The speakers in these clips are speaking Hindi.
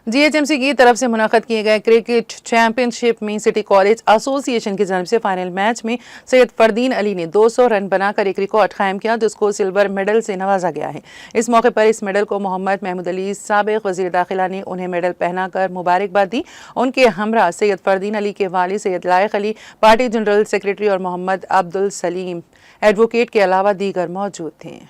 जीएचएमसी की तरफ से मुनाक़द किए गए क्रिकेट चैंपियनशिप में सिटी कॉलेज एसोसिएशन की जानिब से फाइनल मैच में सैयद फरदीन अली ने 200 रन बनाकर एक रिकॉर्ड कायम किया, जिसको सिल्वर मेडल से नवाजा गया है। इस मौके पर इस मेडल को मोहम्मद महमूद अली साबिक़ वज़ीर दाखिला ने उन्हें मेडल पहनाकर मुबारकबाद दी। उनके हमरा सैयद फरदीन अली के वालिद सैयद लायक अली, पार्टी जनरल सेक्रेटरी और मोहम्मद अब्दुल सलीम एडवोकेट के अलावा दीगर मौजूद थे।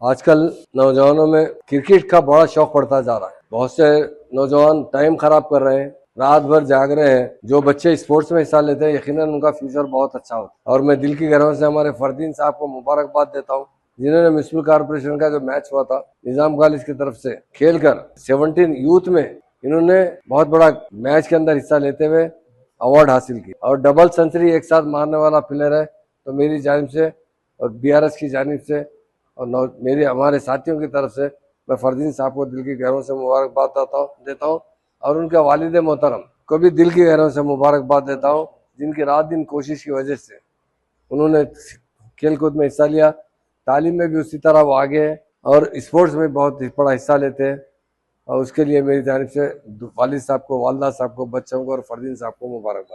आजकल नौजवानों में क्रिकेट का बड़ा शौक बढ़ता जा रहा है। बहुत से नौजवान टाइम खराब कर रहे हैं, रात भर जाग रहे हैं। जो बच्चे स्पोर्ट्स में हिस्सा लेते हैं यकीनन उनका फ्यूचर बहुत अच्छा होता है। और मैं दिल की गहराइयों से हमारे फरदीन साहब को मुबारकबाद देता हूँ, जिन्होंने म्युनिसिपल कॉर्पोरेशन का जो मैच हुआ था निजाम कॉलेज की तरफ से खेलकर 17 यूथ में इन्होंने बहुत बड़ा मैच के अंदर हिस्सा लेते हुए अवार्ड हासिल की और डबल सेंचुरी एक साथ मारने वाला प्लेयर है। तो मेरी जानिब से और बीआरएस की जानिब से और मेरे हमारे साथियों की तरफ से मैं फरदीन साहब को दिल की गहराइयों से मुबारकबाद देता हूँ और उनके वालिद मोहतरम को भी दिल की गहराइयों से मुबारकबाद देता हूँ, जिनकी रात दिन कोशिश की वजह से उन्होंने खेल कूद में हिस्सा लिया। तालीम में भी उसी तरह वो आगे है और स्पोर्ट्स में बहुत बड़ा हिस्सा लेते हैं और उसके लिए मेरी जानिब से वालिद साहब को, वालदा साहब को, बच्चों को और फरदीन साहब को मुबारकबाद।